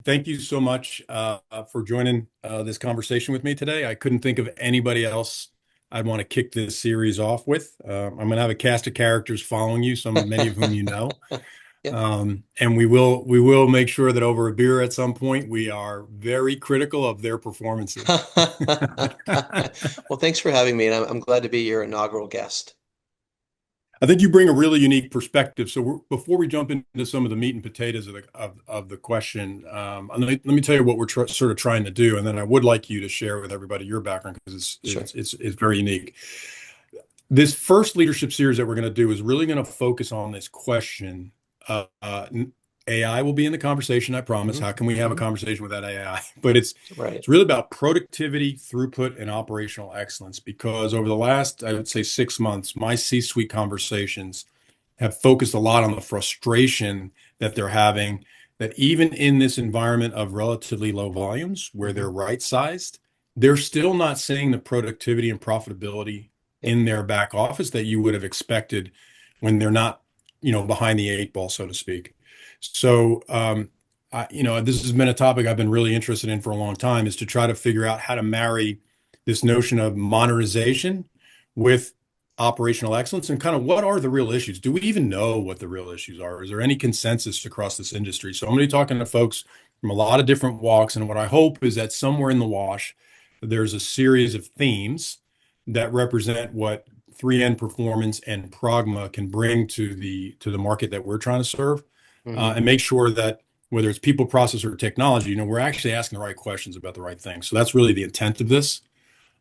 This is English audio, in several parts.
thank you so much for joining this conversation with me today. I couldn't think of anybody else I'd want to kick this series off with. I'm going to have a cast of characters following you, many of whom you know, Yep. and we will make sure that over a beer at some point we are very critical of their performances. Well, thanks for having me, and I'm glad to be your inaugural guest. I think you bring a really unique perspective. So before we jump into some of the meat and potatoes of the question, let me tell you what we're sort of trying to do, and then I would like you to share with everybody your background because it's Sure. it's it's it's very unique. This first leadership series that we're going to do is really going to focus on this question. AI will be in the conversation, I promise. hmm How can we have a hmm conversation without AI? But it's Right. it's really about productivity, throughput, and operational excellence. Because over the last, I would say, 6 months, my C-suite conversations have focused a lot on the frustration that they're having. That even in this environment of relatively low volumes, where hmm they're right-sized, they're still not seeing the productivity and profitability Yep. in their back office that you would have expected when they're not, behind the eight ball, so to speak. So, this has been a topic I've been really interested in for a long time, is to try to figure out how to marry this notion of modernization with operational excellence and kind of what are the real issues? Do we even know what the real issues are? Is there any consensus across this industry? So I'm going to be talking to folks from a lot of different walks, and what I hope is that somewhere in the wash, there's a series of themes that represent what 3N Performance and Pragma can bring to the market that we're trying to serve, hmm and make sure that whether it's people, process, or technology, we're actually asking the right questions about the right things. So that's really the intent of this.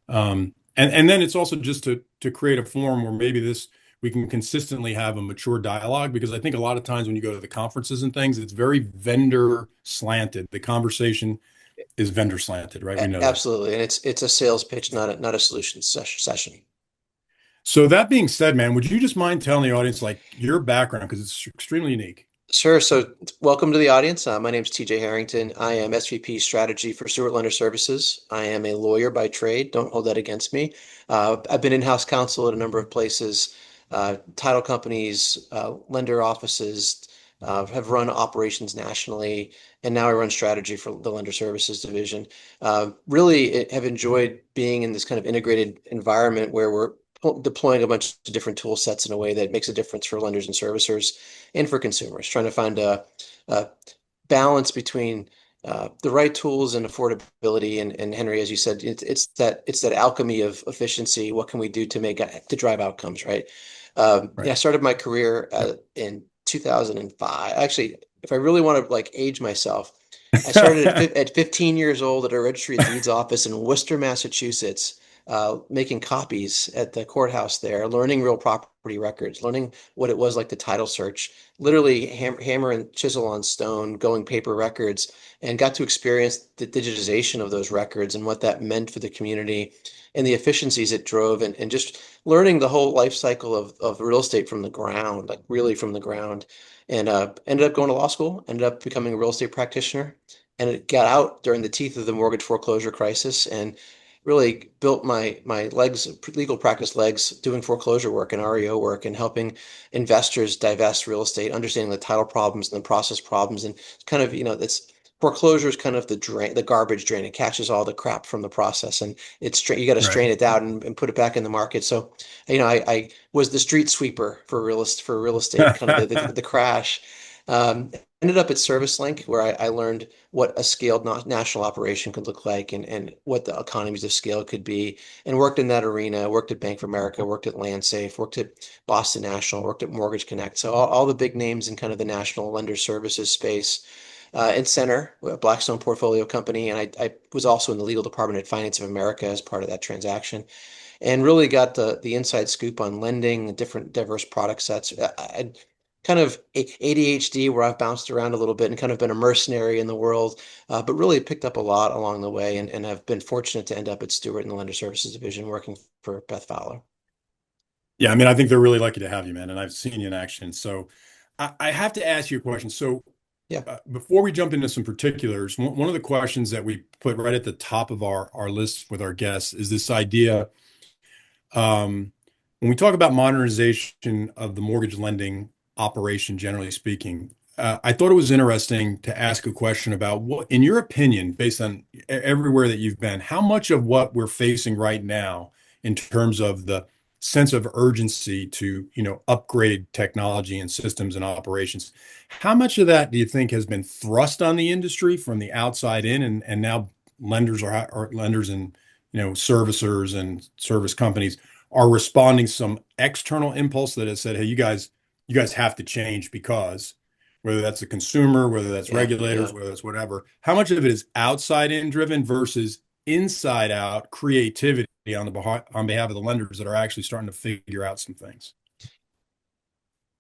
And then it's also just to create a forum where maybe this we can consistently have a mature dialogue, because I think a lot of times when you go to the conferences and things, it's very vendor slanted. The conversation is vendor slanted, right? We know that. Absolutely, and it's a sales pitch, not a solution session. So that being said, man, would you just mind telling the audience like your background, because it's extremely unique? Sure. So, welcome to the audience. My name is TJ Harrington. I am SVP Strategy for Stewart Lender Services. I am a lawyer by trade. Don't hold that against me. I've been in-house counsel at a number of places, title companies, lender offices, have run operations nationally, and now I run strategy for the Lender Services division. Really have enjoyed being in this kind of integrated environment where we're deploying a bunch of different tool sets in a way that makes a difference for lenders and servicers and for consumers, trying to find a balance between the right tools and affordability. And Henry, as you said, it's that alchemy of efficiency. What can we do to drive outcomes, right? Right. Yeah, I started my career Yep. in 2005. Actually, if I really want to like age myself, I started at 15 years old at a registry of deeds office in Worcester, Massachusetts, making copies at the courthouse there, learning real property records, learning what it was like to title search, literally hammer and chisel on stone, going paper records, and got to experience the digitization of those records and what that meant for the community and the efficiencies it drove, and just learning the whole life cycle of real estate from the ground, like really from the ground. And ended up going to law school, ended up becoming a real estate practitioner, and it got out during the teeth of the mortgage foreclosure crisis, and really built my legal practice legs, doing foreclosure work and REO work and helping investors divest real estate, understanding the title problems and the process problems, and kind of, that's foreclosure is kind of the garbage drain. It catches all the crap from the process, and you got to Right. strain it out and put it back in the market. So, I was the street sweeper for real estate, kind of the crash. Ended up at ServiceLink, where I learned what a scaled national operation could look like, and what the economies of scale could be, and worked in that arena. Worked at Bank of America, worked at LandSafe, worked at Boston National, worked at Mortgage Connect. So all the big names in kind of the national lender services space. And Center, a Blackstone portfolio company, and I was also in the legal department at Finance of America as part of that transaction, and really got the inside scoop on lending, different diverse product sets. I kind of ADHD, where I've bounced around a little bit and kind of been a mercenary in the world, but really picked up a lot along the way, and have been fortunate to end up at Stewart in the Lender Services division working for Beth Fowler. Yeah, I mean, I think they're really lucky to have you, man, and I've seen you in action. So I have to ask you a question. So Yeah. before we jump into some particulars, one of the questions that we put right at the top of our list with our guests is this idea. When we talk about modernization of the mortgage lending operation, generally speaking, I thought it was interesting to ask a question about what, in your opinion, based on everywhere that you've been, how much of what we're facing right now in terms of the sense of urgency to, upgrade technology and systems and operations, how much of that do you think has been thrust on the industry from the outside in, and now lenders and, servicers and service companies are responding to some external impulse that has said, hey, you guys have to change because whether that's the consumer, whether that's Yeah, regulators, yeah. whether that's whatever. How much of it is outside in driven versus inside out creativity on behalf of the lenders that are actually starting to figure out some things?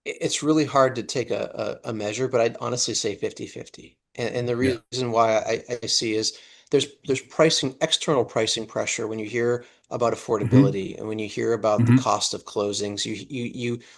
It's really hard to take a measure, but I'd honestly say 50-50. And the Yeah. reason why I see is there's pricing, external pricing pressure when you hear about Hmm. affordability and when you hear about the Hmm. cost of closings.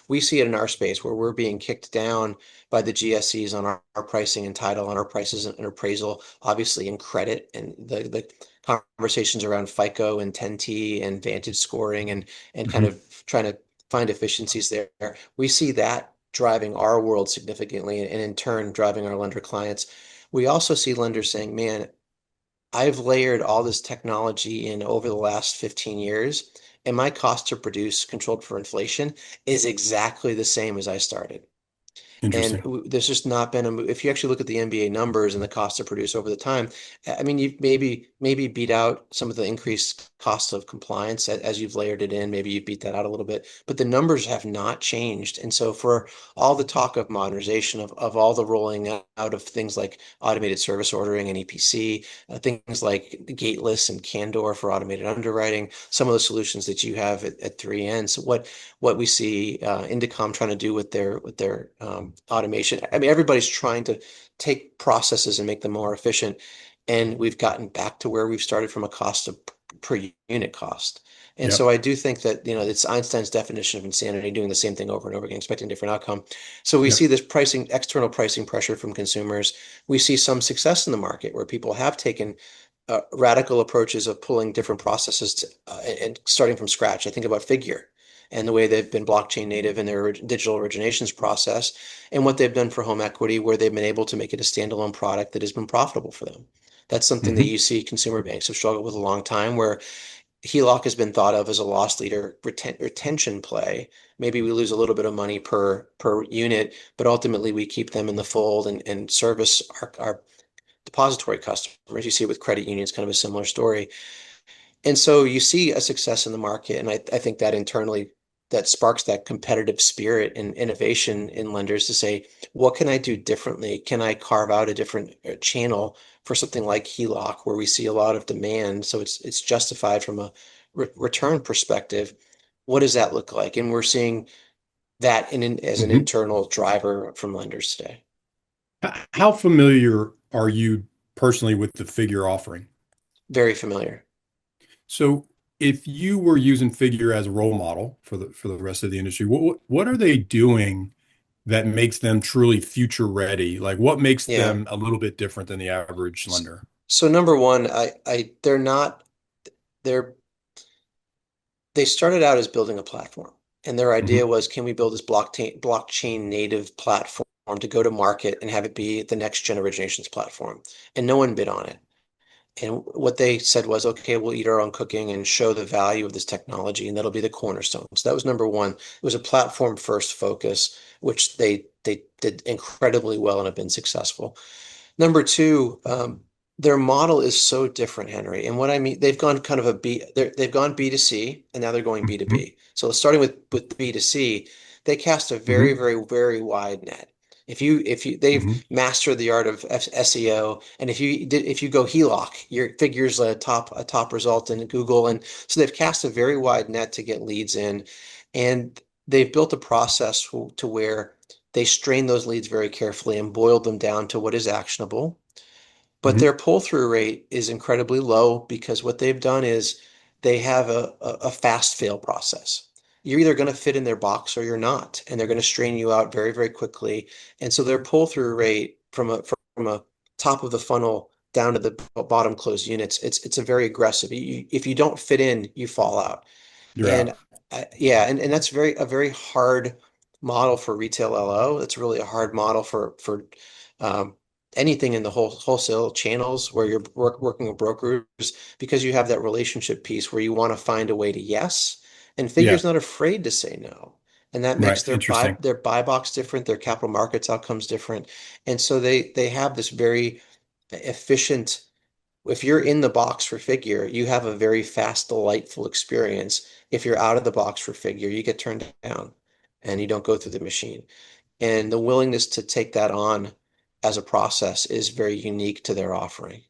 We see it in our space where we're being kicked down by the GSEs on our pricing and title, on our prices and appraisal, obviously in credit and the conversations around FICO and 10T and Vantage scoring and kind Hmm. of trying to find efficiencies there. We see that driving our world significantly and in turn driving our lender clients. We also see lenders saying, man, I've layered all this technology in over the last 15 years, and my cost to produce controlled for inflation is exactly the same as I started. And Interesting. there's just not been a move. If you actually look at the NBA numbers and the cost to produce over the time, I mean, you've maybe beat out some of the increased costs of compliance as you've layered it in. Maybe you beat that out a little bit, but the numbers have not changed. And so for all the talk of modernization, of all the rolling out of things like automated service ordering and EPC, things like gateless and Candor for automated underwriting, some of the solutions that you have at 3N. So what we see Indicom trying to do with their automation. I mean, everybody's trying to take processes and make them more efficient, and we've gotten back to where we've started from a cost of per unit cost. And so Yep. I do think that, it's Einstein's definition of insanity, doing the same thing over and over again, expecting a different outcome. So we see Yep. this pricing, external pricing pressure from consumers. We see some success in the market where people have taken radical approaches of pulling different processes and starting from scratch. I think about Figure and the way they've been blockchain native in their digital originations process and what they've done for home equity, where they've been able to make it a standalone product that has been profitable for them. That's something that Hmm. you see consumer banks have struggled with a long time, where HELOC has been thought of as a loss leader retention play. Maybe we lose a little bit of money per unit, but ultimately we keep them in the fold and service our depository customers. You see it with credit unions, kind of a similar story. And so you see a success in the market, and I think that internally that sparks that competitive spirit and innovation in lenders to say, what can I do differently? Can I carve out a different channel for something like HELOC, where we see a lot of demand, so it's justified from a return perspective? What does that look like? And we're seeing that as an Hmm. internal driver from lenders today. How familiar are you personally with the Figure offering? Very familiar. So if you were using Figure as a role model for the rest of the industry, what are they doing that makes them truly future ready? Like what makes Yeah. them a little bit different than the average lender? So number one, they're not they're they started out as building a platform, and their idea Hmm. was, can we build this blockchain native platform to go to market and have it be the next gen originations platform? And no one bid on it. And what they said was, okay, we'll eat our own cooking and show the value of this technology, and that'll be the cornerstone. So that was number one. It was a platform first focus, which they did incredibly well and have been successful. Number two, their model is so different, Henry. And what I mean, they've gone kind of they've gone B2C and now they're going Hmm. B2B. So starting with B2C, they cast a very, Hmm. very, very wide net. They've Hmm. mastered the art of SEO, and if you go HELOC, your figures a top result in Google, and so they've cast a very wide net to get leads in, and they've built a process to where they strain those leads very carefully and boiled them down to what is actionable. But Hmm. their pull-through rate is incredibly low because what they've done is they have a fast fail process. You're either going to fit in their box or you're not, and they're going to strain you out very, very quickly. And so their pull-through rate from a top of the funnel down to the bottom closed units, it's a very aggressive. If you don't fit in, you fall out. You're And out. yeah, and that's a very hard model for retail LO. It's really a hard model for um, anything in the wholesale channels where you're working with brokers because you have that relationship piece where you want to find a way to yes, and Yeah. Figure's not afraid to say no. And that Right. makes Interesting. their buy box different, their capital markets outcomes different. And so they have this very efficient, if you're in the box for Figure, you have a very fast, delightful experience. If you're out of the box for Figure, you get turned down and you don't go through the machine. And the willingness to take that on as a process is very unique to their offering.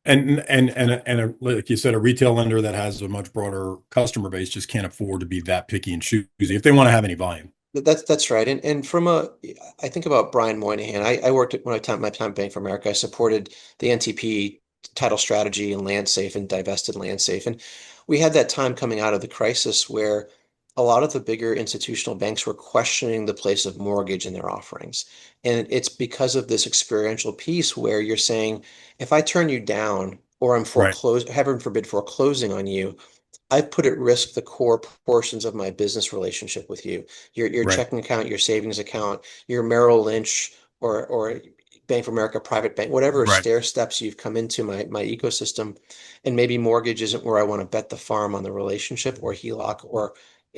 Like you said, a retail lender that has a much broader customer base just can't afford to be that picky and choosy if they want to have any volume. That's right. And from I think about Brian Moynihan. I worked at when I time my time at Bank of America. I supported the NTP title strategy and land safe and divested land safe. And we had that time coming out of the crisis where a lot of the bigger institutional banks were questioning the place of mortgage in their offerings. And it's because of this experiential piece where you're saying, if I turn you down or I'm Right. heaven forbid, foreclosing on you, I've put at risk the core portions of my business relationship with you. Your Right. checking account, your savings account, your Merrill Lynch or Bank of America private bank, whatever Right. stair steps you've come into my ecosystem, and maybe mortgage isn't where I want to bet the farm on the relationship or HELOC or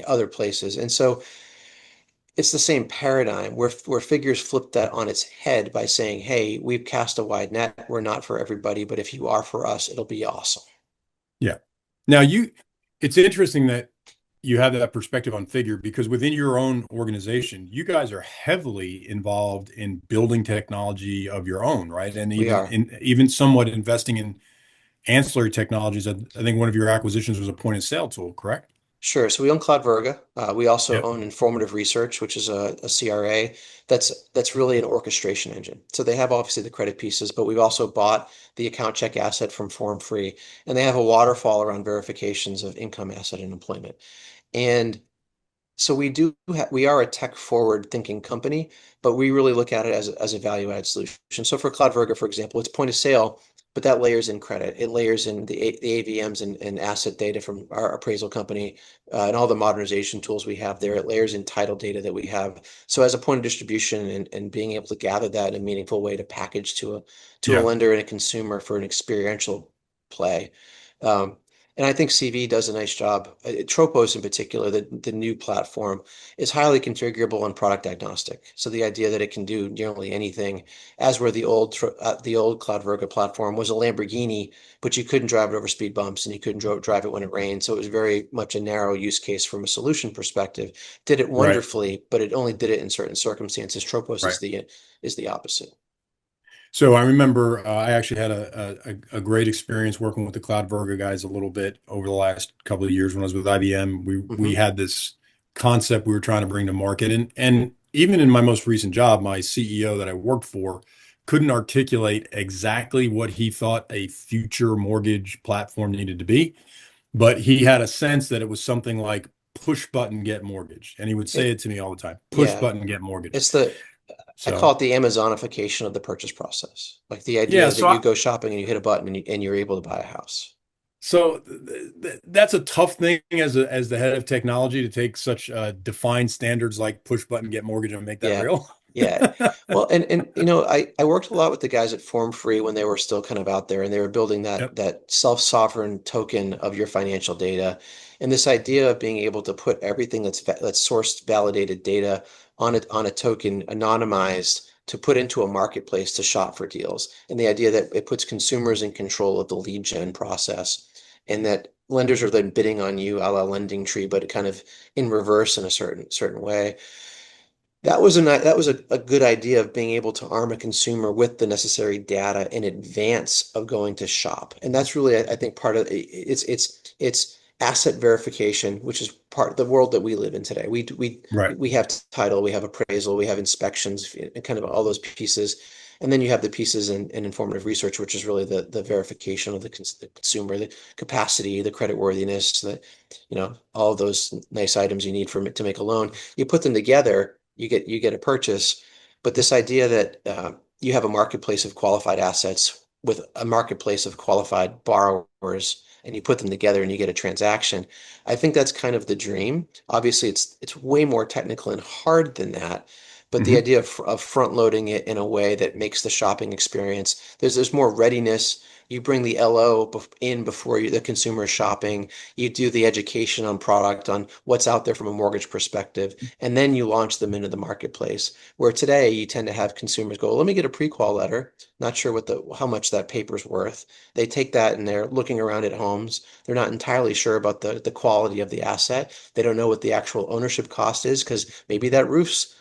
other places. And so it's the same paradigm where Figures flip that on its head by saying, hey, we've cast a wide net. We're not for everybody, but if you are for us, it'll be awesome. Yeah. Now it's interesting that you have that perspective on Figure because within your own organization, you guys are heavily involved in building technology of your own, right? And We are. even somewhat investing in ancillary technologies. I think one of your acquisitions was a point of sale tool, correct? Sure. So we own Cloud Verga. We also Yep. own Informative Research, which is a CRA that's really an orchestration engine. So they have obviously the credit pieces, but we've also bought the account check asset from Form Free, and they have a waterfall around verifications of income, asset, and employment. And so we are a tech forward thinking company, but we really look at it as a value added solution. So for Cloud Verga, for example, it's point of sale, but that layers in credit. It layers in the AVMs and asset data from our appraisal company and all the modernization tools we have there. It layers in title data that we have. So as a point of distribution and being able to gather that in a meaningful way to package to a Yeah. lender and a consumer for an experiential play. Um, and I think CV does a nice job. Tropos in particular, the new platform is highly configurable and product agnostic. So the idea that it can do nearly anything, as where the old Cloud Verga platform was a Lamborghini, but you couldn't drive it over speed bumps and you couldn't drive it when it rained. So it was very much a narrow use case from a solution perspective. Did it Right. wonderfully, but it only did it in certain circumstances. Tropos Right. is the opposite. So I remember I actually had a great experience working with the Cloud Verga guys a little bit over the last couple of years when I was with IBM. We Hmm. had this concept we were trying to bring to market, and even in my most recent job, my CEO that I worked for couldn't articulate exactly what he thought a future mortgage platform needed to be, but he had a sense that it was something like push button get mortgage, and he would say It it to me all the time, push yeah, button get mortgage. it's the I call So it the Amazonification of the purchase process. Like the yeah, idea that you go shopping and you hit a button and you're able to buy a house. That's a tough thing as the head of technology to take such defined standards like push button get mortgage and make that Yeah. real. Yeah. Well, and I worked a lot with the guys at Form Free when they were still kind of out there and they were building Yep. that self-sovereign token of your financial data. And this idea of being able to put everything that's sourced validated data on a token anonymized to put into a marketplace to shop for deals. And the idea that it puts consumers in control of the lead gen process and that lenders are then bidding on you a la lending tree, but kind of in reverse in a certain way. That was a good idea of being able to arm a consumer with the necessary data in advance of going to shop. And that's really, I think, part of it's asset verification, which is part of the world that we live in today. Right. We have title, we have appraisal, we have inspections, and kind of all those pieces. And then you have the pieces in informative research, which is really the verification of the consumer, the capacity, the credit worthiness, all of those nice items you need to make a loan. You put them together, you get a purchase. But this idea that you have a marketplace of qualified assets with a marketplace of qualified borrowers and you put them together and you get a transaction. I think that's kind of the dream. Obviously, it's way more technical and hard than that. But the Hmm. idea of front loading it in a way that makes the shopping experience, there's more readiness. You bring the LO in before the consumer is shopping. You do the education on product, on what's out there from a mortgage perspective, and then you launch them into the marketplace. Where today you tend to have consumers go, let me get a pre-qual letter, not sure how much that paper's worth. They take that and they're looking around at homes. They're not entirely sure about the quality of the asset. They don't know what the actual ownership cost is because maybe that roof's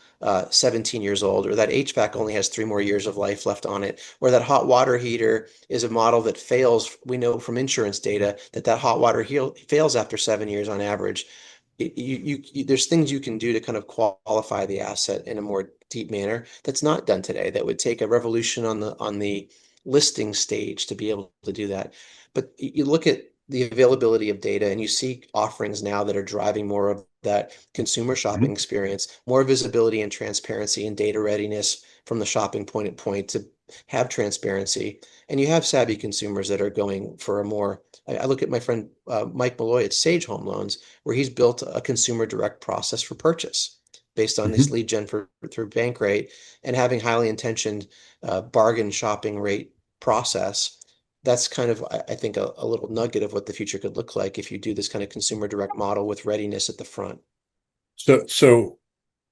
17 years old, or that HVAC only has 3 more years of life left on it, or that hot water heater is a model that fails. We know from insurance data that hot water fails after 7 years on average. There's things you can do to kind of qualify the asset in a more deep manner that's not done today. That would take a revolution on the listing stage to be able to do that. But you look at the availability of data and you see offerings now that are driving more of that consumer shopping Hmm. experience, more visibility and transparency and data readiness from the shopping point at point to have transparency. And you have savvy consumers that are going for a more, I look at my friend Mike Malloy at Sage Home Loans, where he's built a consumer direct process for purchase based on this Hmm. lead gen through Bankrate and having highly intentioned bargain shopping rate process. That's kind of, I think, a little nugget of what the future could look like if you do this kind of consumer direct model with readiness at the front. So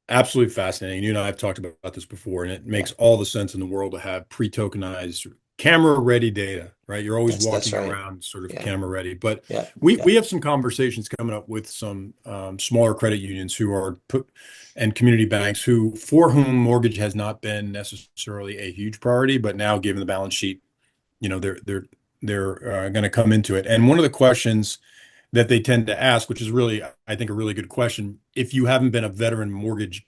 absolutely fascinating. You and I have talked about this before, and it Yeah, makes all the sense in the world to have pre-tokenized camera-ready data, right? You're always that's walking right. around sort of Yeah, camera-ready. But yeah, yeah, we have some conversations coming up with some smaller credit unions who are put and community banks who for whom mortgage has not been necessarily a huge priority, but now given the balance sheet, they're going to come into it. And one of the questions that they tend to ask, which is really, I think, a really good question. If you haven't been a veteran mortgage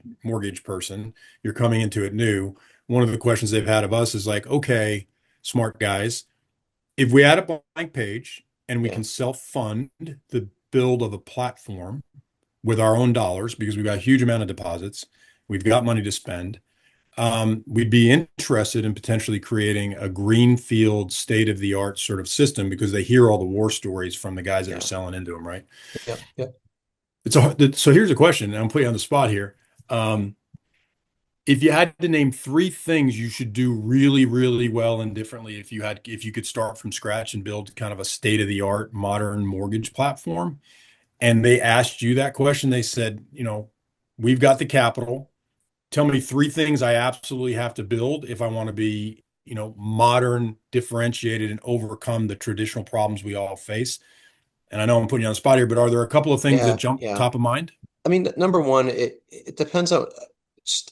person, you're coming into it new. One of the questions they've had of us is like, okay, smart guys, if we add a blank page and we yeah, can self-fund the build of a platform with our own dollars because we've got a huge amount of deposits, we've got money to spend. We'd be interested in potentially creating a greenfield, state-of-the-art sort of system because they hear all the war stories from the guys that are yeah, selling into them, right? yeah, yeah, So here's a question, and I'm putting you on the spot here. Um, if you had to name three things you should do really, really well and differently, if you could start from scratch and build kind of a state-of-the-art modern mortgage platform, and they asked you that question, they said, we've got the capital. Tell me three things I absolutely have to build if I want to be, modern, differentiated, and overcome the traditional problems we all face. And I know I'm putting you on the spot here, but are there a couple of things that yeah, jump yeah. top of mind? I mean, number one, it depends on.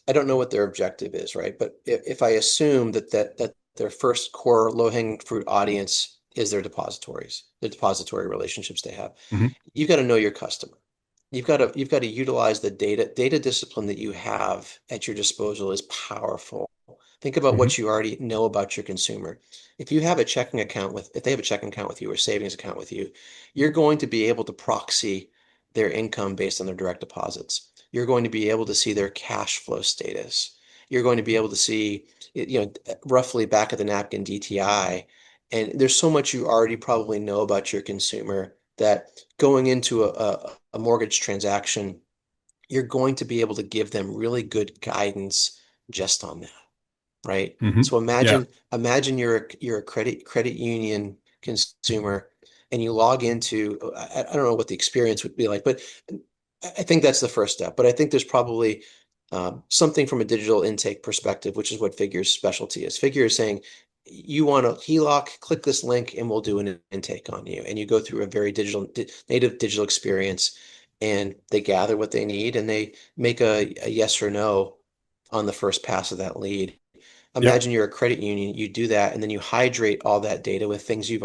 I don't know what their objective is, right? But if I assume that their first core low-hanging fruit audience is their depositories, the depository relationships they have, Hmm. you've got to know your customer. You've got to utilize the data discipline that you have at your disposal is powerful. Think about Hmm. what you already know about your consumer. If they have a checking account with you or savings account with you, you're going to be able to proxy their income based on their direct deposits. You're going to be able to see their cash flow status. You're going to be able to see, roughly back of the napkin DTI. And there's so much you already probably know about your consumer that going into a mortgage transaction, you're going to be able to give them really good guidance just on that, right? Hmm. So Yeah. imagine you're a credit union consumer and you log into I don't know what the experience would be like, but I think that's the first step. But I think there's probably something from a digital intake perspective, which is what Figure's specialty is. Figure is saying you want a HELOC, click this link and we'll do an intake on you. And you go through a very native digital experience and they gather what they need and they make a yes or no on the first pass of that lead. Yep. Imagine you're a credit union, you do that, and then you hydrate all that data with things you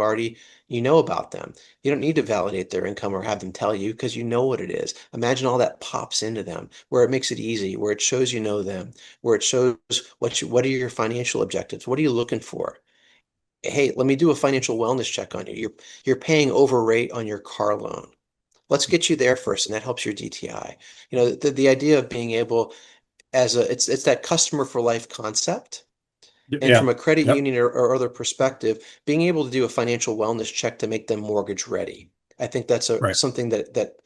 know about them. You don't need to validate their income or have them tell you because you know what it is. Imagine all that pops into them, where it makes it easy, where it shows you know them, where it shows what are your financial objectives? What are you looking for? Hey, let me do a financial wellness check on you. You're paying over rate on your car loan. Let's get you there first, and that helps your DTI. The idea of being able it's that customer for life concept And from Yeah. a credit Yep. union or other perspective, being able to do a financial wellness check to make them mortgage ready. I think that's a Right. something that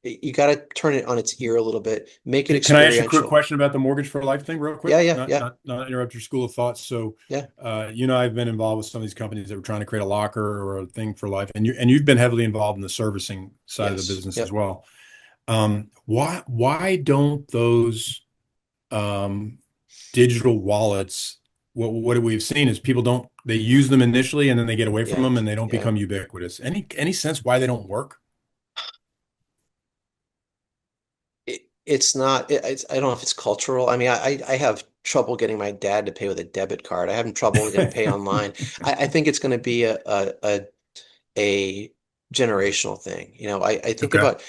you got to turn it on its ear a little bit, make it Can I ask you a quick experiential. question about the mortgage for life thing real Yeah, quick? yeah, Not yeah, not not interrupt your school of thought. So, yeah. I've been involved with some of these companies that were trying to create a locker or a thing for life, and you've been heavily involved in the servicing side of the Yes. business as Yep. well. Why don't those um, digital wallets? What we've seen is people don't they use them initially and then they get away from Yeah. them and they don't Yeah. become ubiquitous. Any sense why they don't work? It's not I don't know if it's cultural. I mean, I have trouble getting my dad to pay with a debit card. I have trouble getting pay online. I think it's going to be a generational thing. I think Okay. about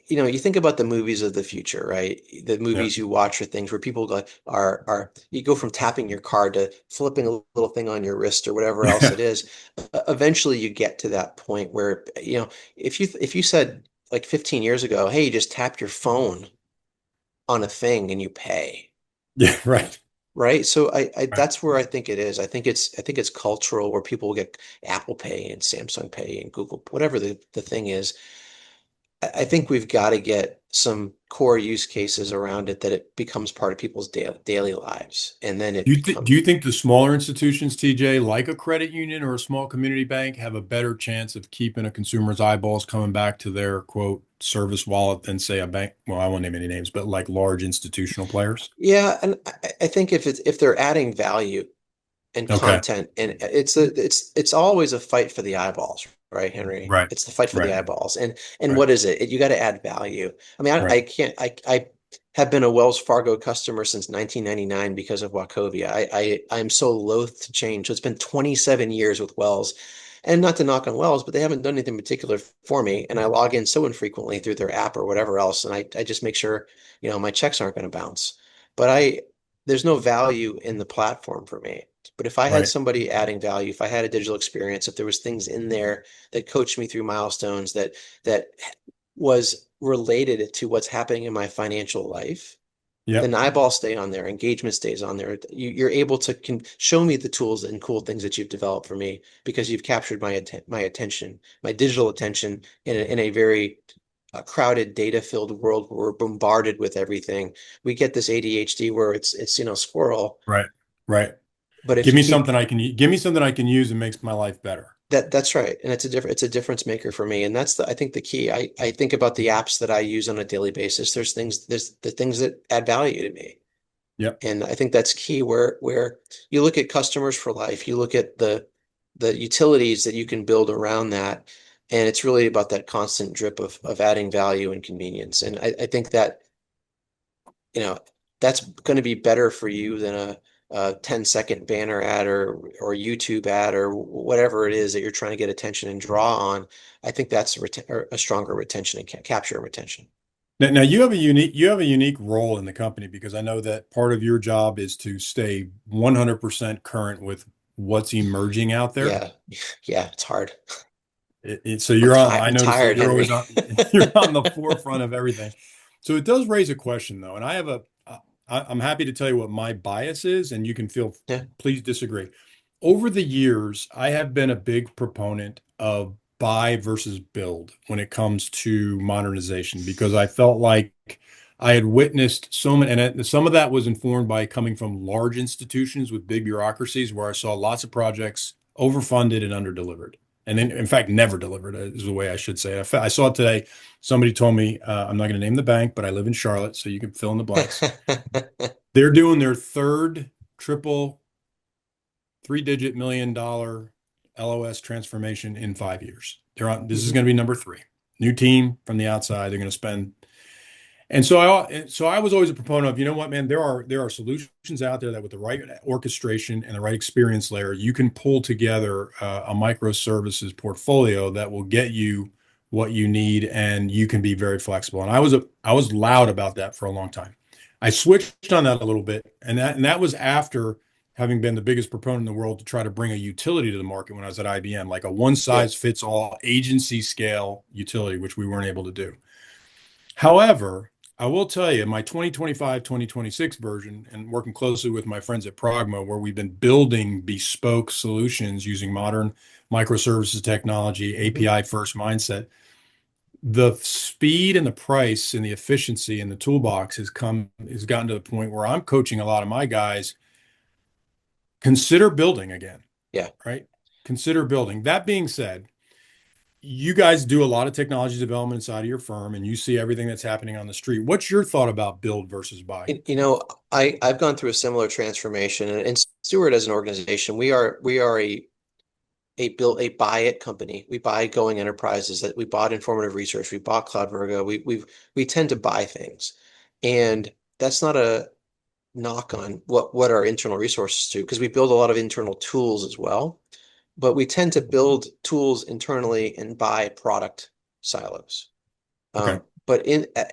you think about the movies of the future, right? The Yeah. movies you watch are things where people are you go from tapping your card to flipping a little thing on your wrist or whatever else Yeah. it is. Eventually you get to that point where, if you said like 15 years ago, hey, you just tap your phone on a thing and you pay. Yeah. Right. Right. So Right. that's where I think it is. I think it's cultural where people get Apple Pay and Samsung Pay and Google, whatever the thing is. I think we've got to get some core use cases around it that it becomes part of people's daily lives. And then it Do becomes, you think the smaller institutions, TJ, like a credit union or a small community bank, have a better chance of keeping a consumer's eyeballs coming back to their quote service wallet than say a bank? Well, I won't name any names, but like large institutional players. yeah. And I think if they're adding value and Okay. content, and it's always a fight for the eyeballs, right, Henry? Right. It's the fight for the Right. eyeballs. And Right. what is it? You got to add value. I mean, Right. I can't I have been a Wells Fargo customer since 1999 because of Wachovia. I'm so loath to change. So it's been 27 years with Wells. And not to knock on Wells, but they haven't done anything particular for me. And I log in so infrequently through their app or whatever else. And I just make sure, my checks aren't going to bounce. But there's no value in the platform for me. But if I had Right. somebody adding value, if I had a digital experience, if there was things in there that coached me through milestones that was related to what's happening in my financial life, then Yep. eyeballs stay on there, engagement stays on there. You're able to show me the tools and cool things that you've developed for me because you've captured my attention, my digital attention in a very crowded, data-filled world where we're bombarded with everything. We get this ADHD where it's squirrel, Right. Right. but if you keep Give me something I can use and makes my life better. that's right. And it's a difference maker for me. And that's I think the key. I think about the apps that I use on a daily basis. There's the things that add value to me. Yep. And I think that's key where you look at customers for life, you look at the utilities that you can build around that. And it's really about that constant drip of adding value and convenience. And I think that, you know, that's going to be better for you than a 10-second banner ad or YouTube ad or whatever it is that you're trying to get attention and draw on. I think that's a stronger retention and capture retention. Now you have a unique role in the company because I know that part of your job is to stay 100% current with what's emerging out there. Yeah. Yeah, it's hard. So you're on, I I'm noticed that tired, you're Henry. always on, you're on the forefront of everything. So it does raise a question though, and I'm happy to tell you what my bias is, and you can Yeah. please disagree. Over the years, I have been a big proponent of buy versus build when it comes to modernization because I felt like I had witnessed so many, and some of that was informed by coming from large institutions with big bureaucracies where I saw lots of projects overfunded and underdelivered and then in fact never delivered is the way I should say it. I saw it today. Somebody told me I'm not going to name the bank, but I live in Charlotte, so you can fill in the blanks. They're doing their third triple three-digit $1 million LOS transformation in 5 years. They're on. This is Mhm. going to be number three. New team from the outside. They're going to spend. And so I was always a proponent of, you know what, man, there are solutions out there that with the right orchestration and the right experience layer, you can pull together a microservices portfolio that will get you what you need, and you can be very flexible. And I was loud about that for a long time. I switched on that a little bit, and that was after having been the biggest proponent in the world to try to bring a utility to the market when I was at IBM, like a one Yeah. size fits all agency scale utility, which we weren't able to do. However, I will tell you, my 2025, 2026 version, and working closely with my friends at Pragma, where we've been building bespoke solutions using modern microservices technology, Mhm. API first mindset, the speed and the price and the efficiency and the toolbox has gotten to the point where I'm coaching a lot of my guys, consider building again, Yeah. right? Consider building. That being said, you guys do a lot of technology development inside of your firm and you see everything that's happening on the street. What's your thought about build versus buy? You know, I've gone through a similar transformation, and Stewart as an organization, we are a buy it company. We buy going enterprises that we bought Informative Research, we bought Cloud Virgo. We tend to buy things, and that's not a knock on what our internal resources do because we build a lot of internal tools as well. But we tend to build tools internally and buy product silos. Okay. But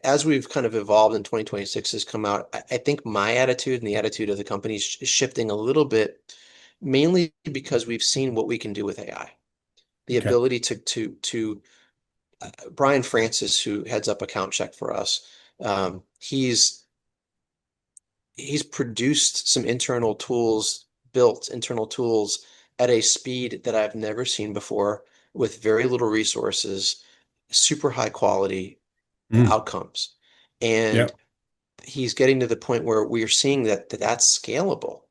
as we've kind of evolved and 2026 has come out, I think my attitude and the attitude of the company is shifting a little bit, mainly because we've seen what we can do with AI. The Okay. ability to Brian Francis, who heads up account check for us, he's produced some internal tools, built internal tools at a speed that I've never seen before with very little resources, super high quality Mm. outcomes. And Yep. he's getting to the point where we are seeing that's scalable.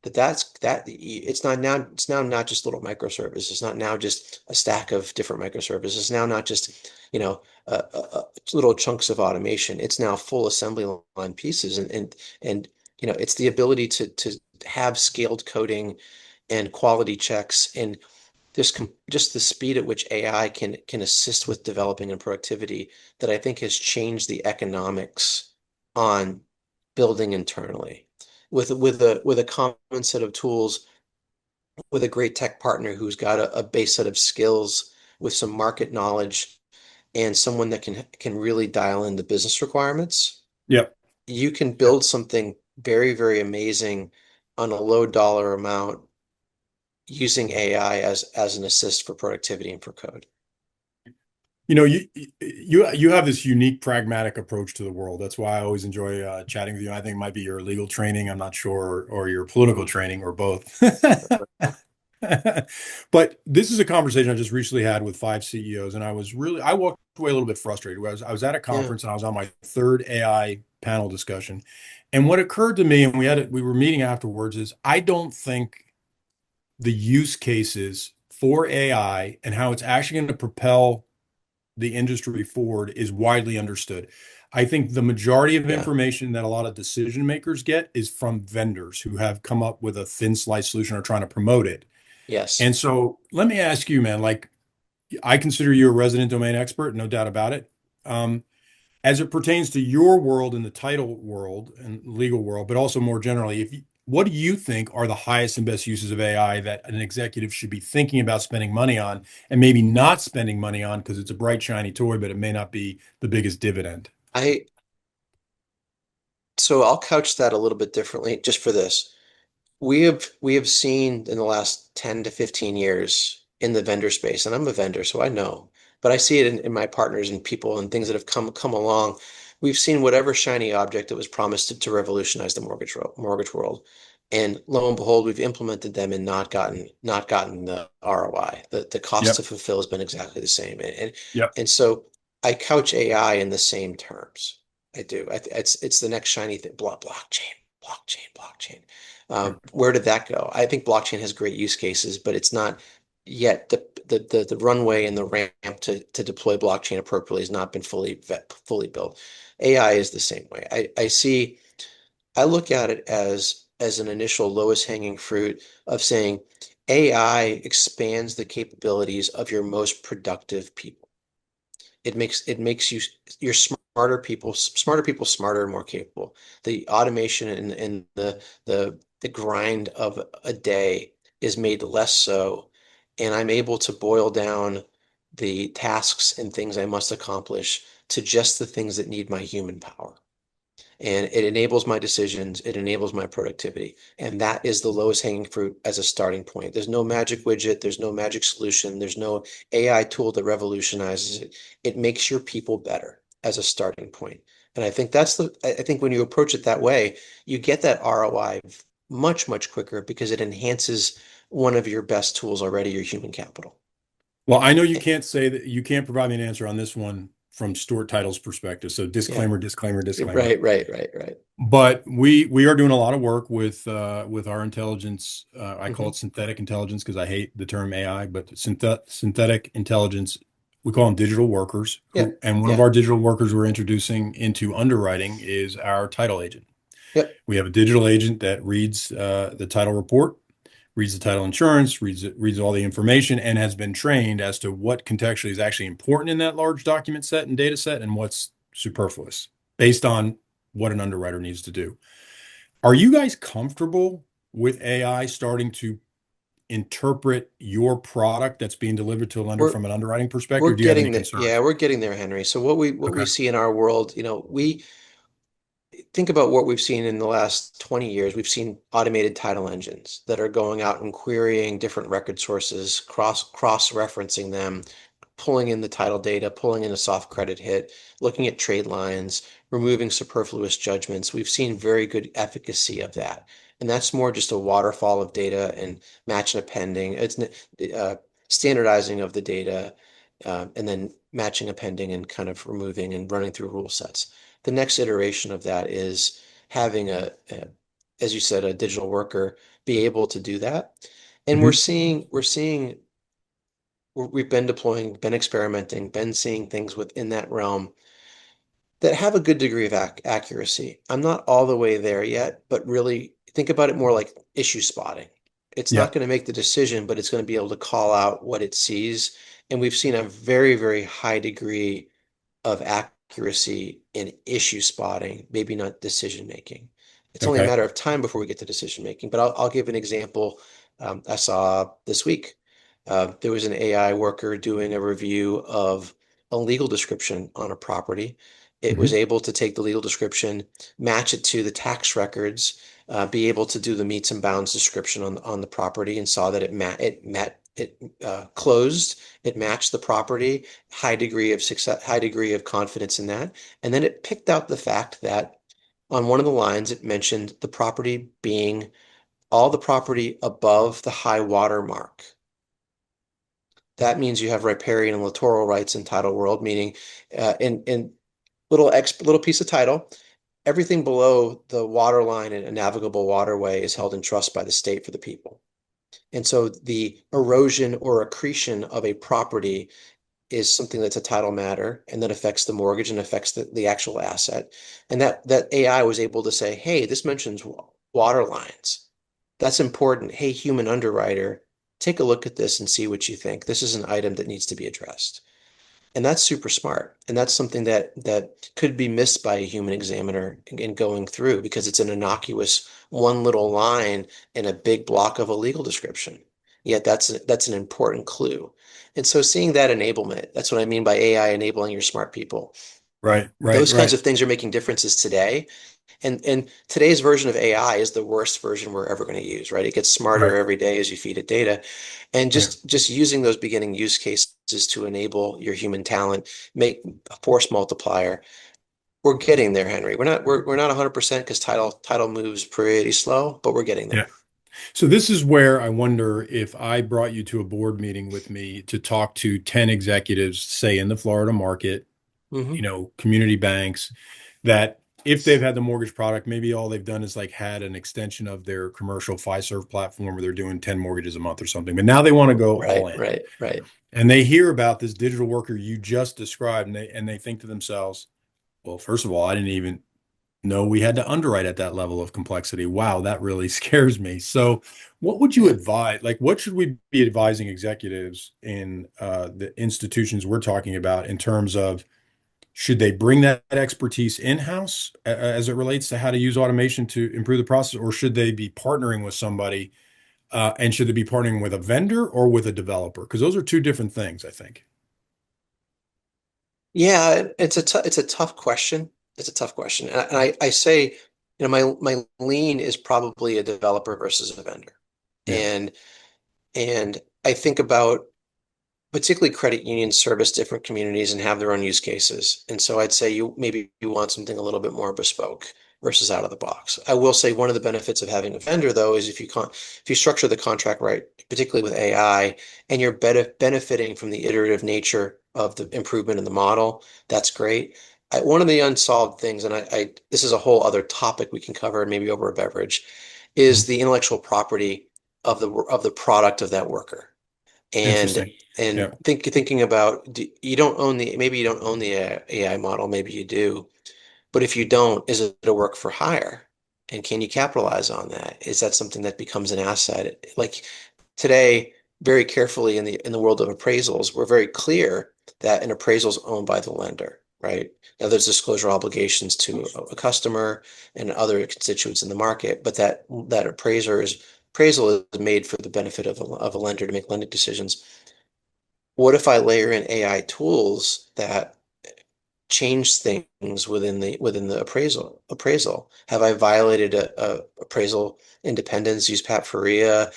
That it's now not just little microservices. It's not now just a stack of different microservices. It's now not just, little chunks of automation. It's now full assembly line pieces and it's the ability to have scaled coding and quality checks and just the speed at which AI can assist with developing and productivity that I think has changed the economics on building internally with a common set of tools with a great tech partner who's got a base set of skills with some market knowledge and someone that can really dial in the business requirements. Yep. You can Yep. build something very, very amazing on a low dollar amount using AI as an assist for productivity and for code. You know, you have this unique pragmatic approach to the world. That's why I always enjoy chatting with you. I think it might be your legal training, I'm not sure, or your political training, or both. But this is a conversation I just recently had with five CEOs, and I walked away a little bit frustrated. I was at a Yeah, conference and I was on my third AI panel discussion. And what occurred to me, and we were meeting afterwards, is I don't think the use cases for AI and how it's actually going to propel the industry forward is widely understood. I think the majority of yeah, information that a lot of decision makers get is from vendors who have come up with a thin slice solution or trying to promote it. yes. And so let me ask you, man, like I consider you a resident domain expert, no doubt about it. Um, as it pertains to your world and the title world and legal world, but also more generally, what do you think are the highest and best uses of AI that an executive should be thinking about spending money on and maybe not spending money on because it's a bright, shiny toy, but it may not be the biggest dividend? I so I'll couch that a little bit differently just for this. We have seen in the last 10 to 15 years in the vendor space, and I'm a vendor, so I know, but I see it in my partners and people and things that have come along. We've seen whatever shiny object that was promised to revolutionize the mortgage world. And lo and behold, we've implemented them and not gotten the ROI. The cost to Yep. fulfill has been exactly the same. Yep. And so I couch AI in the same terms. I do. It's the next shiny thing. Blockchain, blockchain. Where did that go? I think blockchain has great use cases, but it's not yet the runway and the ramp to deploy blockchain appropriately has not been fully built. AI is the same way. I look at it as an initial lowest hanging fruit of saying AI expands the capabilities of your most productive people. It makes your smarter people smarter and more capable. The automation and the grind of a day is made less so, and I'm able to boil down the tasks and things I must accomplish to just the things that need my human power. And it enables my decisions, it enables my productivity. And that is the lowest hanging fruit as a starting point. There's no magic widget, there's no magic solution, there's no AI tool that revolutionizes it. It makes your people better as a starting point. And I think when you approach it that way, you get that ROI much, much quicker because it enhances one of your best tools already, your human capital. Well, I know you can't say that you can't provide me an answer on this one from Stuart Title's perspective. So Yeah. disclaimer, disclaimer, disclaimer. Right, right, right, right. But we are doing a lot of work with our intelligence. I call Hmm. it synthetic intelligence because I hate the term AI, but synthetic intelligence. We call them digital workers. Yeah. And one of Yeah. our digital workers we're introducing into underwriting is our title agent. Yep. We have a digital agent that reads the title report, reads the title insurance, reads all the information, and has been trained as to what contextually is actually important in that large document set and data set and what's superfluous based on what an underwriter needs to do. Are you guys comfortable with AI starting to interpret your product that's being delivered to a lender We're from an underwriting perspective? we're Or do you have any getting there. Yeah, concerns? we're getting there, Henry. So what we Okay. see in our world, we think about what we've seen in the last 20 years. We've seen automated title engines that are going out and querying different record sources, cross-referencing them, pulling in the title data, pulling in a soft credit hit, looking at trade lines, removing superfluous judgments. We've seen very good efficacy of that. And that's more just a waterfall of data and match and appending. It's standardizing of the data, and then matching, appending, and kind of removing and running through rule sets. The next iteration of that is having as you said, a digital worker be able to do that. And Mhm. we've been deploying, been experimenting, been seeing things within that realm that have a good degree of accuracy. I'm not all the way there yet, but really think about it more like issue spotting. It's Yeah. not going to make the decision, but it's going to be able to call out what it sees. And we've seen a very, very high degree of accuracy in issue spotting, maybe not decision making. It's only a Okay. matter of time before we get to decision making. But I'll give an example I saw this week. There was an AI worker doing a review of a legal description on a property. It was Mhm. able to take the legal description, match it to the tax records, be able to do the meets and bounds description on the property, and saw that it closed, it matched the property, high degree of success, high degree of confidence in that. And then it picked out the fact that on one of the lines, it mentioned the property being all the property above the high water mark. That means you have riparian and littoral rights in title world, meaning in little piece of title, everything below the water line in a navigable waterway is held in trust by the state for the people. And so the erosion or accretion of a property is something that's a title matter and that affects the mortgage and affects the actual asset. And that AI was able to say, hey, this mentions water lines. That's important. Hey, human underwriter, take a look at this and see what you think. This is an item that needs to be addressed. And that's super smart. And that's something that could be missed by a human examiner in going through because it's an innocuous one little line in a big block of a legal description. Yet that's an important clue. And so seeing that enablement, that's what I mean by AI enabling your smart people. Right, right, Those kinds right. of things are making differences today. And today's version of AI is the worst version we're ever going to use, right? It gets smarter Right, every day as you feed it data. And right. just using those beginning use cases to enable your human talent, make a force multiplier. We're getting there, Henry. We're not 100% because title moves pretty slow, but we're getting Yeah. there. So this is where I wonder if I brought you to a board meeting with me to talk to 10 executives, say in the Florida market, Hmm. community banks, that if they've had the mortgage product, maybe all they've done is like had an extension of their commercial Fiserv platform where they're doing 10 mortgages a month or something. But now they want to go all Right, in. right, right. And they hear about this digital worker you just described, and they think to themselves, well, first of all, I didn't even know we had to underwrite at that level of complexity. Wow, that really scares me. So, what would you Yeah. advise? Like, what should we be advising executives in the institutions we're talking about in terms of should they bring that expertise in-house as it relates to how to use automation to improve the process, or should they be partnering with somebody? And should they be partnering with a vendor or with a developer? Because those are two different things, I think. Yeah, it's a tough question. It's a tough question. And I say, my lean is probably a developer versus a vendor. Yeah. And and I think about particularly credit unions service different communities and have their own use cases. And so I'd say you want something a little bit more bespoke versus out of the box. I will say one of the benefits of having a vendor though is if you structure the contract right, particularly with AI, and you're benefiting from the iterative nature of the improvement in the model, that's great. One of the unsolved things, and this is a whole other topic we can cover maybe over a beverage, is Mhm. the intellectual property of the product of that worker. And Interesting. Yeah. thinking about you don't own the maybe you don't own the AI model, maybe you do, but if you don't, is it a work for hire? And can you capitalize on that? Is that something that becomes an asset? Like today, very carefully in the world of appraisals, we're very clear that an appraisal is owned by the lender, right? Now there's disclosure obligations to a customer and other constituents in the market, but that appraisal is made for the benefit of a lender to make lending decisions. What if I layer in AI tools that change things within the appraisal? Have I violated a appraisal independence? Use Pat Faria.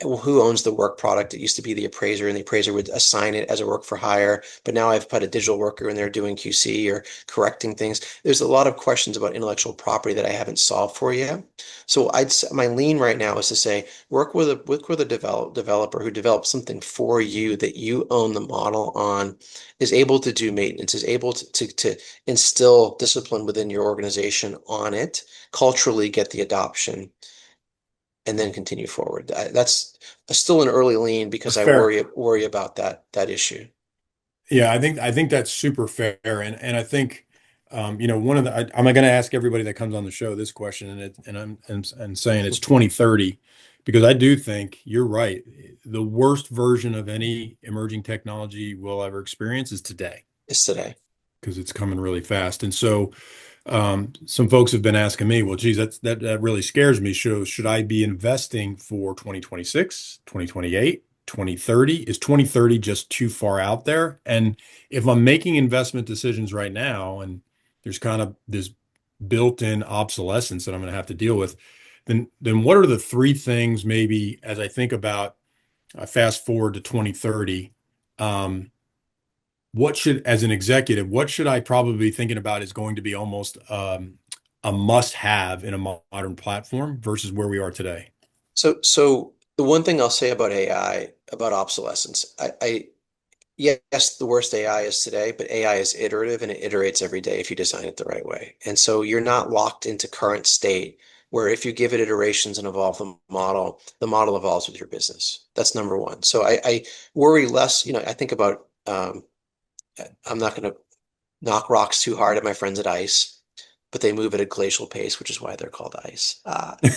Who owns the work product? It used to be the appraiser, and the appraiser would assign it as a work for hire. But now I've put a digital worker in there doing QC or correcting things. There's a lot of questions about intellectual property that I haven't solved for you. So my lean right now is to say work with a developer who develops something for you that you own the model on, is able to do maintenance, is able to instill discipline within your organization on it, culturally get the adoption, and then continue forward. That's still an early lean because That's I fair. worry about that issue. Yeah, I think that's super fair, and I think one of the I'm going to ask everybody that comes on the show this question, and I'm saying it's 2030 because I do think you're right. The worst version of any emerging technology we'll ever experience is today Is today. because it's coming really fast, and so some folks have been asking me, well, geez, that really scares me. Should I be investing for 2026, 2028, 2030? Is 2030 just too far out there? And if I'm making investment decisions right now, and there's kind of this built-in obsolescence that I'm going to have to deal with, then what are the three things maybe as I think about fast forward to 2030? Um, as an executive, what should I probably be thinking about is going to be almost a must-have in a modern platform versus where we are today? So the one thing I'll say about AI, about obsolescence, yes, the worst AI is today, but AI is iterative and it iterates every day if you design it the right way. And so you're not locked into current state where if you give it iterations and evolve the model evolves with your business. That's number one. So I worry less, I think about I'm not going to knock rocks too hard at my friends at ICE, but they move at a glacial pace, which is why they're called ICE.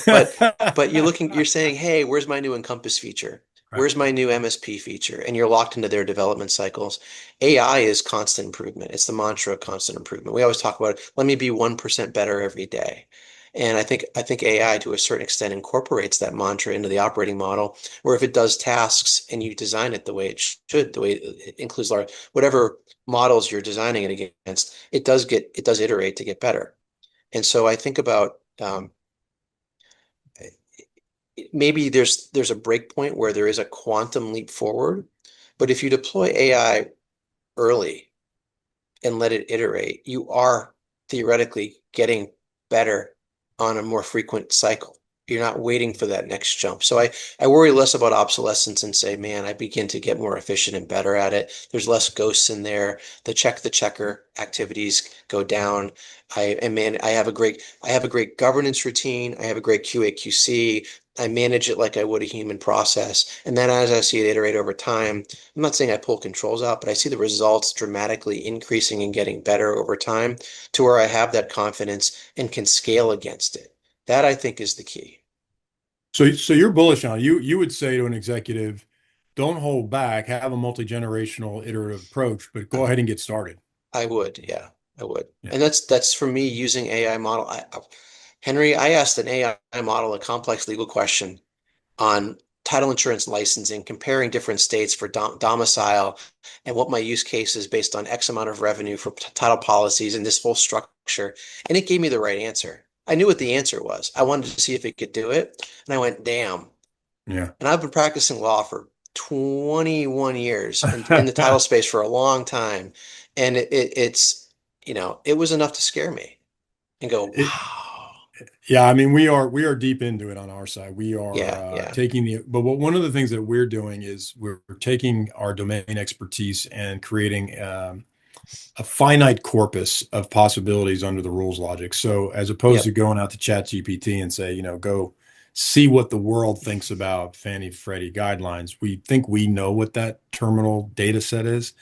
But you're saying, hey, where's my new Encompass feature? Right. Where's my new MSP feature? And you're locked into their development cycles. AI is constant improvement. It's the mantra of constant improvement. We always talk about, let me be 1% better every day. And I think AI to a certain extent incorporates that mantra into the operating model, where if it does tasks and you design it the way it should, the way it includes whatever models you're designing it against, it does iterate to get better. And so I think about maybe there's a break point where there is a quantum leap forward, but if you deploy AI early and let it iterate, you are theoretically getting better on a more frequent cycle. You're not waiting for that next jump. So I worry less about obsolescence and say, man, I begin to get more efficient and better at it. There's less ghosts in there. The checker activities go down. I have a great governance routine. I have a great QA/QC. I manage it like I would a human process. And then as I see it iterate over time, I'm not saying I pull controls out, but I see the results dramatically increasing and getting better over time to where I have that confidence and can scale against it. That I think is the key. So you're bullish on it. You would say to an executive, don't hold back, have a multi-generational iterative approach, but go ahead and get started. I would, yeah, I would. Yeah. And that's for me using AI model. Henry, I asked an AI model a complex legal question on title insurance licensing, comparing different states for domicile and what my use case is based on X amount of revenue for title policies and this whole structure. And it gave me the right answer. I knew what the answer was. I wanted to see if it could do it. And I went, damn. Yeah. And I've been practicing law for 21 years in the title space for a long time. And it's, it was enough to scare me and go, It, wow. yeah, I mean, we are deep into it on our side. We are Yeah, yeah, taking one of the things that we're doing is we're taking our domain expertise and creating a finite corpus of possibilities under the rules logic. So as opposed to yep, going out to ChatGPT and say, go see what the world thinks about Fannie Freddie guidelines, we think we know what that terminal data set is.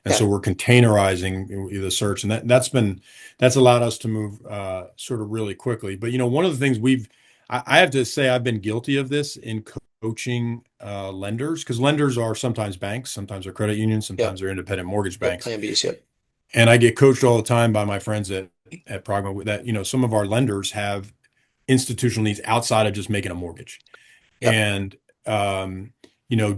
And yeah, so we're containerizing the search, and that's allowed us to move sort of really quickly. But one of the things I have to say I've been guilty of this in coaching lenders, because lenders are sometimes banks, sometimes they're credit unions, sometimes yep, they're independent mortgage yep, banks. Plan Bs, yep, And I get coached all the time by my friends at Pragma that some of our lenders have institutional needs outside of just making a mortgage. yep, And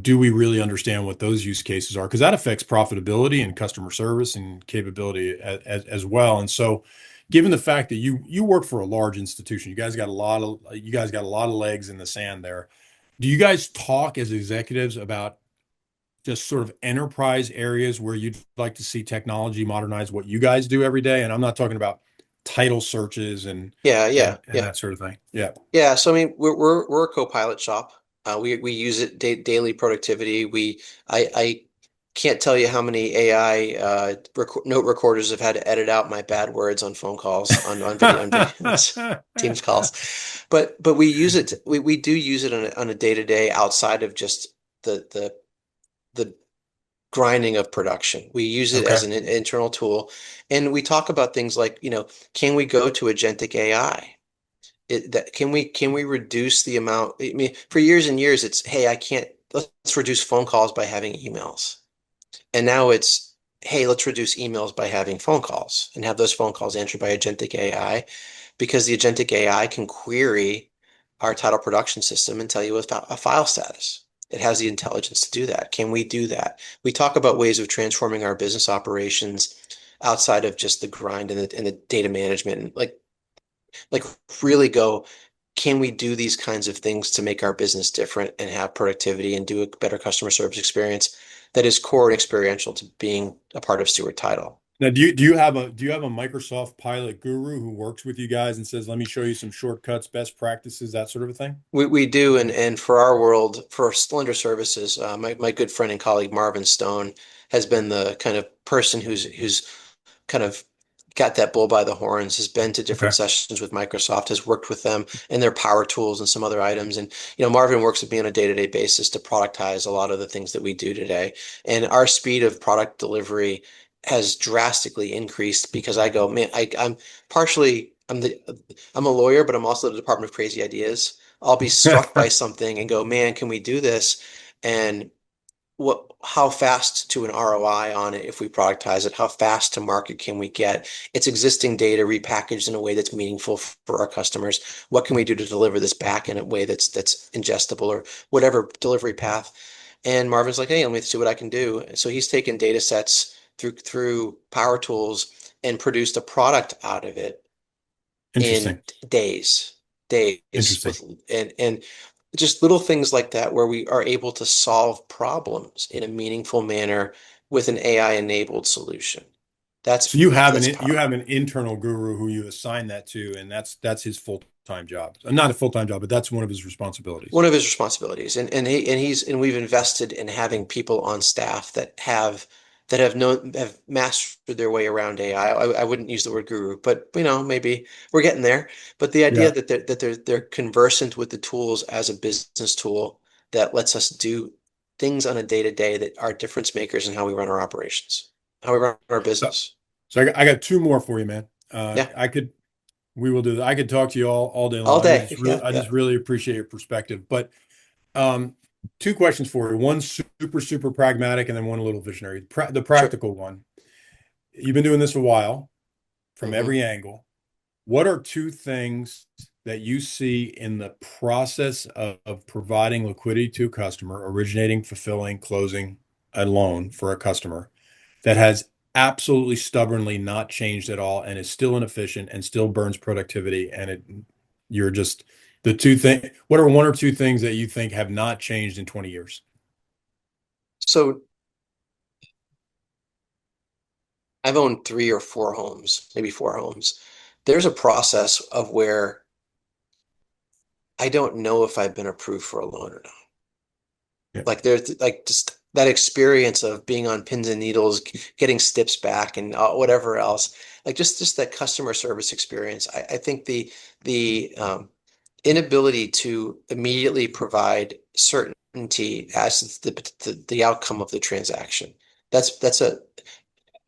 do we really understand what those use cases are? Because that affects profitability and customer service and capability as well. And so, given the fact that you work for a large institution, you guys got a lot of legs in the sand there. Do you guys talk as executives about just sort of enterprise areas where you'd like to see technology modernize what you guys do every day? And I'm not talking about title searches and yeah, and yeah, and yeah. that sort of thing. Yeah. Yeah, so I mean, we're a co-pilot shop. We use it daily productivity. I can't tell you how many AI note recorders have had to edit out my bad words on phone calls on video Teams calls, but we use it. We do use it on a day-to-day outside of just the grinding of production. We use it as Okay. an internal tool, and we talk about things like, can we go to agentic AI? Can we reduce the amount? I mean, for years and years, it's, hey, I can't, let's reduce phone calls by having emails. And now it's, hey, let's reduce emails by having phone calls and have those phone calls answered by agentic AI, because the agentic AI can query our title production system and tell you a file status. It has the intelligence to do that. Can we do that? We talk about ways of transforming our business operations outside of just the grind and the data management, and like really go, can we do these kinds of things to make our business different and have productivity and do a better customer service experience that is core and experiential to being a part of Stewart Title? Now, do you have a Microsoft pilot guru who works with you guys and says, "Let me show you some shortcuts, best practices, that sort of a thing"? We do, and for our world, for Splendor Services, my good friend and colleague Marvin Stone has been the kind of person who's kind of got that bull by the horns, has been to different Okay. sessions with Microsoft, has worked with them and their power tools and some other items. And, Marvin works with me on a day-to-day basis to productize a lot of the things that we do today. And our speed of product delivery has drastically increased because I go, man, I'm a lawyer, but I'm also the Department of Crazy Ideas. I'll be struck by something and go, man, can we do this? And how fast to an ROI on it if we productize it? How fast to market can we get? It's existing data repackaged in a way that's meaningful for our customers. What can we do to deliver this back in a way that's ingestible or whatever delivery path? And Marvin's like, hey, let me see what I can do. So he's taken data sets through Power Tools and produced a product out of it in Interesting. days, days Interesting. with and just little things like that where we are able to solve problems in a meaningful manner with an AI enabled solution. So you have That's you powerful. have an internal guru who you assign that to, and that's his full-time job. Not a full-time job, but that's one of his responsibilities. One of his responsibilities, and we've invested in having people on staff that have mastered their way around AI. I wouldn't use the word guru, but maybe we're getting there. But the idea Yeah. that they're conversant with the tools as a business tool that lets us do things on a day-to-day that are difference makers in how we run our operations, how we run our So, business. so I got two more for you, man. Yeah, We will do that. I could talk to you all day all long. day. Yeah, I yeah. just really appreciate your perspective. But um, two questions for you. One super pragmatic, and then one a little visionary. The Sure. practical one. You've been doing this a while from hmm every angle. What are two things that you see in the process of providing liquidity to a customer, originating, fulfilling, closing a loan for a customer that has absolutely stubbornly not changed at all and is still inefficient and still burns productivity you're just the two things, what are one or two things that you think have not changed in 20 years? So I've owned 3 or 4 homes, maybe 4 homes. There's a process of where I don't know if I've been approved for a loan or not. Yeah. Like there's like just that experience of being on pins and needles, getting steps back and whatever else. Like just that customer service experience. I think the inability to immediately provide certainty as to the outcome of the transaction. That's a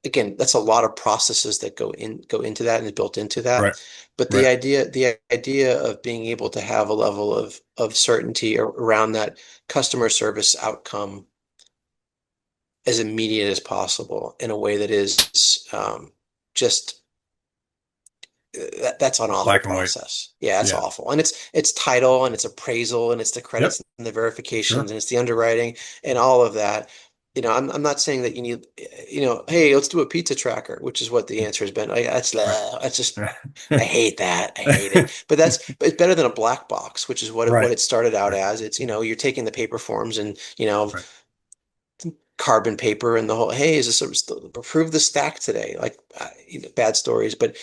again, that's a lot of processes that go into that and is built into that. Right. But Right. the idea of being able to have a level of certainty around that customer service outcome as immediate as possible in a way that is just that's an awful Black and white. process. Yeah, that's Yeah. awful. And it's title and it's appraisal and it's the Yep. credits and the verifications Sure. and it's the underwriting and all of that. I'm not saying that you need, hey, let's do a pizza tracker, which is what the answer has been. Like, Right. that's just, I hate that. I hate it. But it's better than a black box, which is what Right. it started out Right. as. It's, you're taking the paper forms and, Right. carbon paper and the whole, hey, is this approve the stack today? Like bad stories, but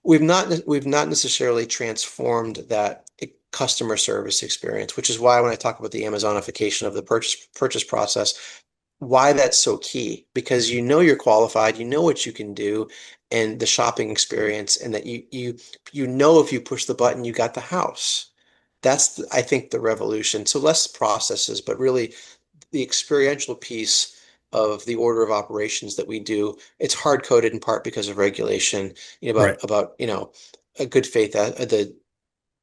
we've not necessarily transformed that customer service experience, which is why when I talk about the Amazonification of the purchase process, why that's so key, because you're qualified, you know what you can do, and the shopping experience, and that you if you push the button, you got the house. That's I think the revolution. So less processes, but really the experiential piece of the order of operations that we do. It's hard coded in part because of regulation, Right. about a good faith the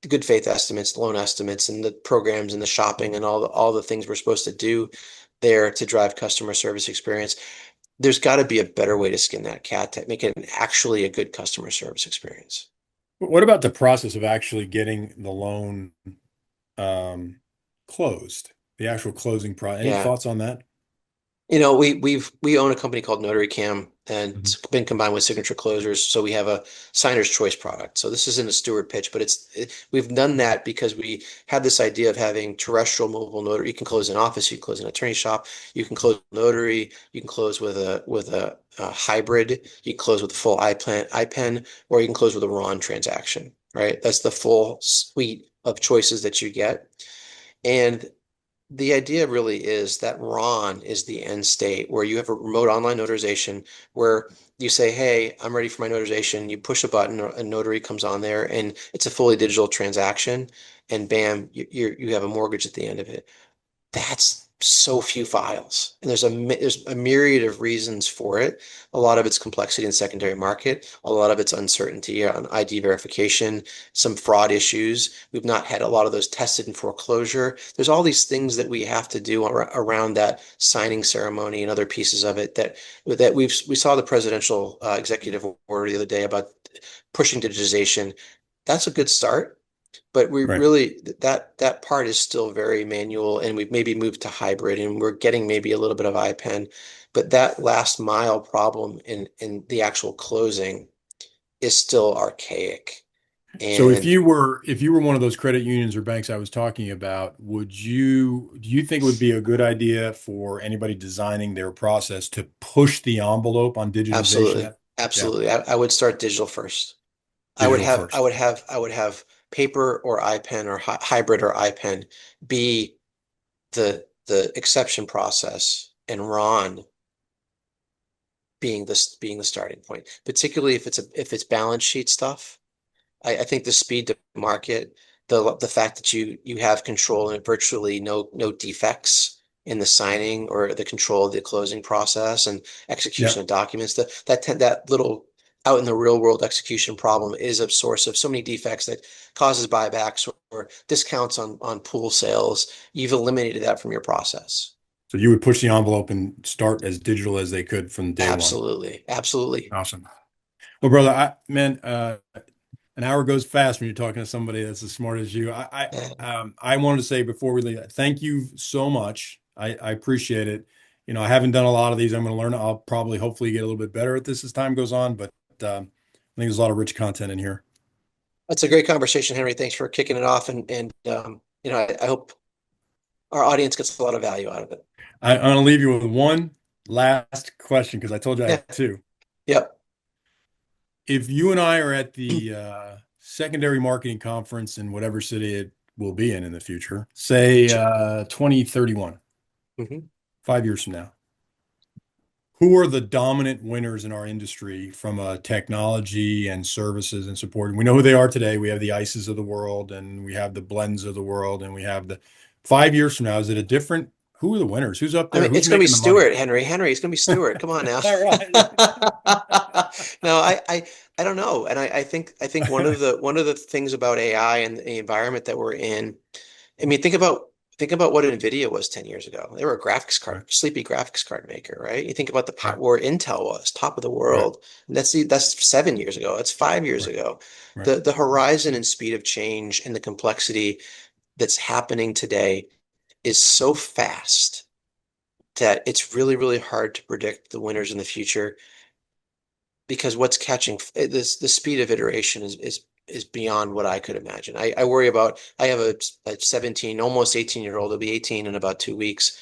good faith estimates, loan estimates, and the programs and the shopping and all the things we're supposed to do there to drive customer service experience. There's got to be a better way to skin that cat to make it actually a good customer service experience. What about the process of actually getting the loan um, closed? The actual closing process. Any Yeah. thoughts on that? We own a company called Notary Cam, and Mhm. it's been combined with Signature Closers, so we have a signer's choice product. So this isn't a steward pitch, but we've done that because we had this idea of having terrestrial mobile notary. You can close in office, you can close in an attorney shop, you can close notary, you can close with a hybrid, you can close with a full iPen, or you can close with a RON transaction, right? That's the full suite of choices that you get. And the idea really is that RON is the end state where you have a remote online notarization where you say, hey, I'm ready for my notarization. You push a button, a notary comes on there, and it's a fully digital transaction. And bam, you have a mortgage at the end of it. That's so few files. And there's a myriad of reasons for it. A lot of it's complexity in the secondary market, a lot of it's uncertainty on ID verification, some fraud issues. We've not had a lot of those tested in foreclosure. There's all these things that we have to do around that signing ceremony and other pieces of it that we saw the presidential executive order the other day about pushing digitization. That's a good start. But we Right. really that part is still very manual, and we've maybe moved to hybrid, and we're getting maybe a little bit of iPen, but that last mile problem in the actual closing is still archaic. So And if you were one of those credit unions or banks I was talking about, do you think it would be a good idea for anybody designing their process to push the envelope on digitization? absolutely, Yeah, absolutely, I would start digital first. digital first. I would have paper or iPen or hybrid or iPen be the exception process, and RON being the starting point, particularly if it's balance sheet stuff. I think the speed to market, the fact that you have control and virtually no defects in the signing or the control of the closing process and Yeah. execution of documents, that little out in the real world execution problem is a source of so many defects that causes buybacks or discounts on pool sales. You've eliminated that from your process. So you would push the envelope and start as digital as they could from day one. Absolutely. Absolutely. Awesome. Well, brother, man, an hour goes fast when you're talking to somebody that's as smart as you. I wanted to say before we leave, thank you so much. I appreciate it. You know, I haven't done a lot of these. I'm going to learn. I'll probably hopefully get a little bit better at this as time goes on, but I think there's a lot of rich content in here. That's a great conversation, Henry. Thanks for kicking it off. And I hope our audience gets a lot of value out of it. I'm going to leave you with one last question because I told you I Yeah. had two. Yep. If you and I are at the secondary marketing conference in whatever city it will be in the future, say 2031, Hmm. 5 years from now, who are the dominant winners in our industry from a technology and services and support? We know who they are today. We have the ICEs of the world, and we have the blends of the world, and we have the 5 years from now. Is it a different? Who are the winners? Who's up I there? mean, Who's it's going to be making the money? Stewart, Henry. Henry, it's going to be Stewart. Come on now. All right. No, I don't know. And I think one of the things about AI and the environment that we're in, I mean, think about what NVIDIA was 10 years ago. They were a graphics card, Right, sleepy graphics card maker, right? You think about the right, where Intel was, top of the right, world. And that's 7 years ago. That's 5 years right, ago. right. The horizon and speed of change and the complexity that's happening today is so fast that it's really, really hard to predict the winners in the future because what's catching this the speed of iteration is beyond what I could imagine. I worry about I have a 17, almost 18-year-old, he'll be 18 in about 2 weeks.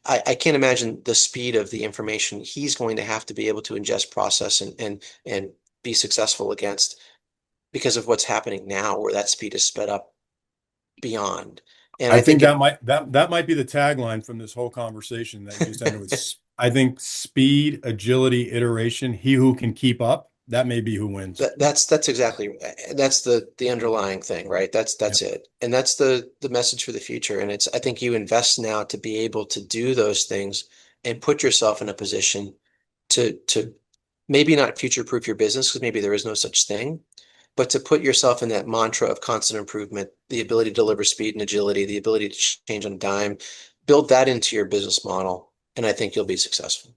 I can't imagine the speed of the information he's going to have to be able to ingest, process, and be successful against because of what's happening now, where that speed is sped up beyond. And I I think think it that might be the tagline from this whole conversation that you just ended with. I think speed, agility, iteration. He who can keep up, that may be who wins. that's exactly that's the underlying thing, right? That's Yep. it. And that's the message for the future. And it's I think you invest now to be able to do those things and put yourself in a position to maybe not future-proof your business because maybe there is no such thing, but to put yourself in that mantra of constant improvement, the ability to deliver speed and agility, the ability to change on a dime, build that into your business model, and I think you'll be successful.